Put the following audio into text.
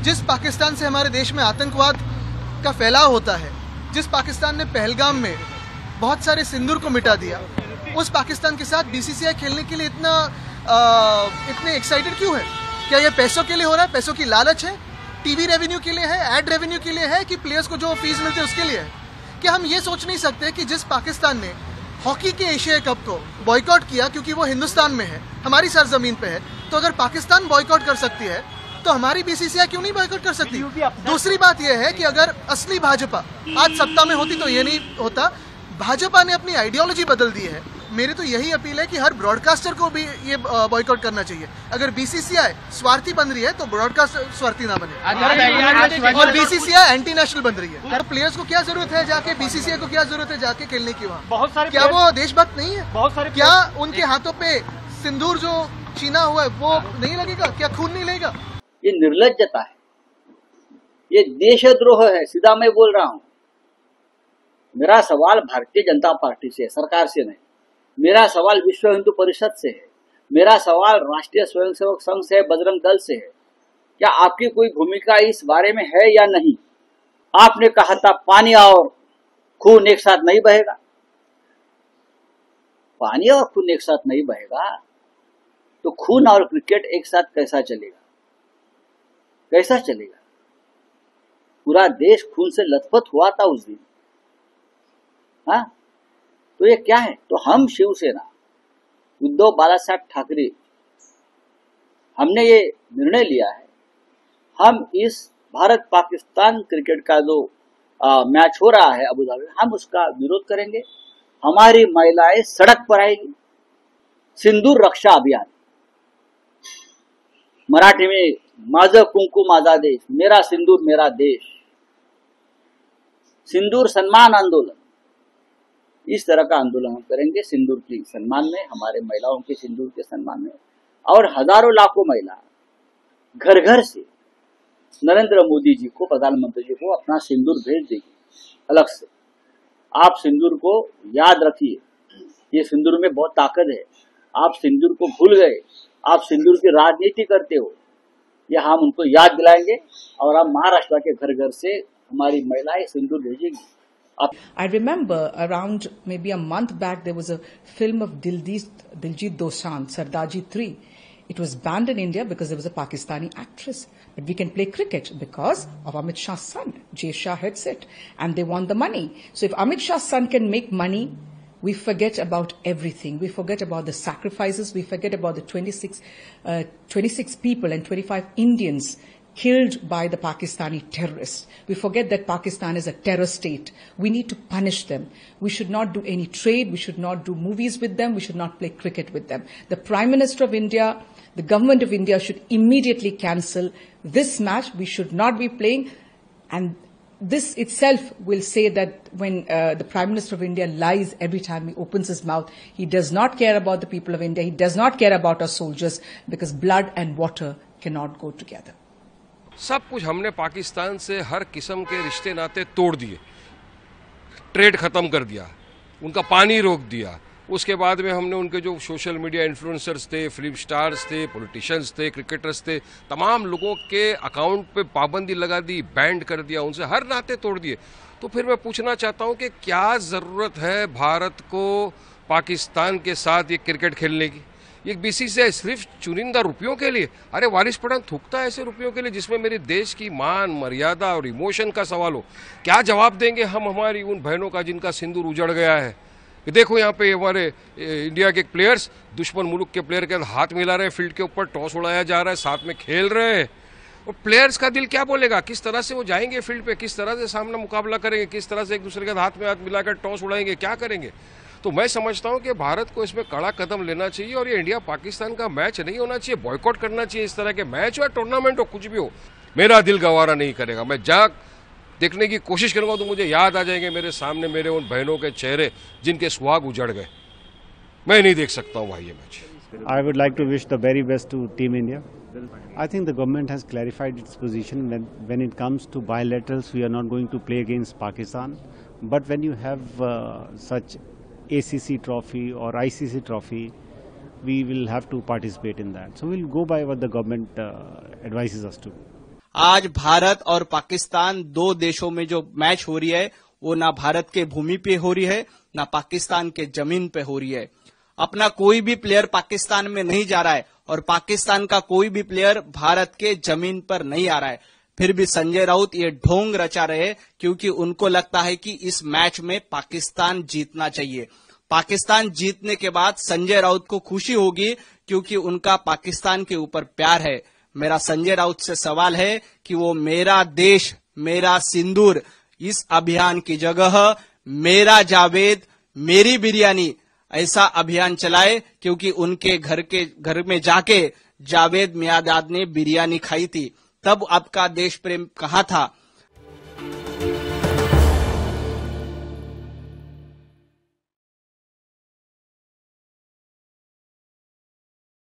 जिस पाकिस्तान से हमारे देश में आतंकवाद का फैलाव होता है, जिस पाकिस्तान ने पहलगाम में बहुत सारे सिंदूर को मिटा दिया, उस पाकिस्तान के साथ बीसीसीआई खेलने के लिए इतने एक्साइटेड क्यों है? क्या ये पैसों के लिए हो रहा है? पैसों की लालच है? टीवी रेवेन्यू के लिए है? एड रेवेन्यू के लिए है? कि प्लेयर्स को जो फीस मिलते हैं उसके लिए है? क्या हम ये सोच नहीं सकते कि जिस पाकिस्तान ने हॉकी के एशिया कप को बॉयकॉट किया क्योंकि वो हिंदुस्तान में है, हमारी सरजमीन पे है, तो अगर पाकिस्तान बॉयकॉट कर सकती है तो हमारी बीसीसीआई क्यों नहीं बॉयकॉट कर सकती? दूसरी बात यह है कि अगर असली भाजपा आज सत्ता में होती तो ये नहीं होता। भाजपा ने अपनी आइडियोलॉजी बदल दी है। मेरी तो यही अपील है कि हर ब्रॉडकास्टर को भी ये बॉयकॉट करना चाहिए। अगर बीसीसीआई स्वार्थी बन रही है तो ब्रॉडकास्टर स्वार्थी ना बने, और बीसीसीआई एंटी नेशनल बन रही है। तो प्लेयर्स को क्या जरूरत है जाके, बीसीसीआई को क्या जरूरत है जाके खेलने की वहाँ? बहुत सारे क्या वो देशभक्त नहीं है? बहुत सारे क्या उनके हाथों पे सिंदूर जो चीना हुआ है वो नहीं लगेगा? क्या खून नहीं लगेगा? ये निर्लज्जता है, ये देशद्रोह है, सीधा मैं बोल रहा हूं। मेरा सवाल भारतीय जनता पार्टी से, सरकार से नहीं। मेरा सवाल विश्व हिंदू परिषद से है, मेरा सवाल राष्ट्रीय स्वयंसेवक संघ से, बजरंग दल से है। क्या आपकी कोई भूमिका इस बारे में है या नहीं? आपने कहा था पानी और खून एक साथ नहीं बहेगा। पानी और खून एक साथ नहीं बहेगा तो खून और क्रिकेट एक साथ कैसा चलेगा? कैसा चलेगा? पूरा देश खून से लथपथ हुआ था उस दिन। हाँ, तो ये क्या है? तो हम शिवसेना, उद्धव बालासाहेब ठाकरे, हमने ये निर्णय लिया है, हम इस भारत पाकिस्तान क्रिकेट का जो मैच हो रहा है अबू धाबी, हम उसका विरोध करेंगे। हमारी महिलाएं सड़क पर आएगी। सिंदूर रक्षा अभियान, मराठी में माझं कुंकू माझा देश, मेरा सिंदूर मेरा देश, सिंदूर सम्मान आंदोलन, इस तरह का आंदोलन हम करेंगे सिंदूर के सम्मान में, हमारे महिलाओं के सिंदूर के सम्मान में। और हजारों लाखों महिला घर घर से नरेंद्र मोदी जी को, प्रधानमंत्री जी को अपना सिंदूर भेज देगी अलग से। आप सिंदूर को याद रखिए, ये सिंदूर में बहुत ताकत है। आप सिंदूर को भूल गए, आप सिंदूर की राजनीति करते हो, ये हम उनको याद दिलाएंगे। और हम महाराष्ट्र के घर घर से हमारी महिलाएं सिंदूर भेजेंगी। I remember around maybe a month back there was a film of Diljit Dosanjh, Sardaji 3. It was banned in India because there was a Pakistani actress. But we can play cricket because of Amit Shah's son. Jay Shah heads it and they want the money. So if Amit Shah's son can make money, we forget about everything. We forget about the sacrifices. We forget about the 26 people and 25 Indians killed by the Pakistani terrorists. We forget that Pakistan is a terror state. We need to punish them. We should not do any trade. We should not do movies with them. We should not play cricket with them. The Prime Minister of India, the government of India should immediately cancel this match. We should not be playing. And this itself will say that when the Prime Minister of India lies every time he opens his mouth, he does not care about the people of India. He does not care about our soldiers, because blood and water cannot go together. सब कुछ हमने पाकिस्तान से हर किस्म के रिश्ते नाते तोड़ दिए, ट्रेड खत्म कर दिया, उनका पानी रोक दिया। उसके बाद में हमने उनके जो सोशल मीडिया इन्फ्लुएंसर्स थे, फिल्म स्टार्स थे, पॉलिटिशियंस थे, क्रिकेटर्स थे, तमाम लोगों के अकाउंट पे पाबंदी लगा दी, बैंड कर दिया, उनसे हर नाते तोड़ दिए। तो फिर मैं पूछना चाहता हूं कि क्या ज़रूरत है भारत को पाकिस्तान के साथ ये क्रिकेट खेलने की? ये बीसीसीआई सिर्फ चुनिंदा रुपयों के लिए? अरे वारिस पठान थूकता है ऐसे रुपयों के लिए जिसमें मेरे देश की मान, मर्यादा और इमोशन का सवाल हो। क्या जवाब देंगे हम हमारी उन बहनों का जिनका सिंदूर उजड़ गया है? देखो यहाँ पे हमारे इंडिया के प्लेयर्स दुश्मन मुल्क के प्लेयर के हाथ मिला रहे हैं, फील्ड के ऊपर टॉस उड़ाया जा रहा है, साथ में खेल रहे हैं। और प्लेयर्स का दिल क्या बोलेगा? किस तरह से वो जाएंगे फील्ड पे, किस तरह से सामना मुकाबला करेंगे, किस तरह से एक दूसरे के हाथ में हाथ मिलाकर टॉस उड़ाएंगे, क्या करेंगे? तो मैं समझता हूं कि भारत को इसमें कड़ा कदम लेना चाहिए और ये इंडिया पाकिस्तान का मैच नहीं होना चाहिए, बॉयकॉट करना चाहिए। इस तरह के मैच हो या टूर्नामेंट हो, कुछ भी हो, मेरा दिल गवारा नहीं करेगा। मैं जाग देखने की कोशिश करूंगा तो मुझे याद आ जाएंगे मेरे सामने मेरे उन बहनों के चेहरे जिनके सुहाग उजड़ गए। मैं नहीं देख सकता हूं भाई ये match. I would like to wish the very best to Team India. I think the government has clarified its position when it comes to bilaterals. We are not going to play against Pakistan, but when you have such ACC trophy or ICC trophy, we will have to participate in that. So we'll go by what the government advises us to. आज भारत और पाकिस्तान दो देशों में जो match हो रही है वो ना भारत के भूमि पे हो रही है ना पाकिस्तान के जमीन पे हो रही है। अपना कोई भी प्लेयर पाकिस्तान में नहीं जा रहा है और पाकिस्तान का कोई भी प्लेयर भारत के जमीन पर नहीं आ रहा है। फिर भी संजय राउत ये ढोंग रचा रहे क्योंकि उनको लगता है कि इस मैच में पाकिस्तान जीतना चाहिए। पाकिस्तान जीतने के बाद संजय राउत को खुशी होगी क्योंकि उनका पाकिस्तान के ऊपर प्यार है। मेरा संजय राउत से सवाल है कि वो मेरा देश मेरा सिंदूर इस अभियान की जगह मेरा जावेद मेरी बिरयानी ऐसा अभियान चलाए, क्योंकि उनके घर में जाके जावेद मियांदाद ने बिरयानी खाई थी। तब आपका देश प्रेम कहाँ था?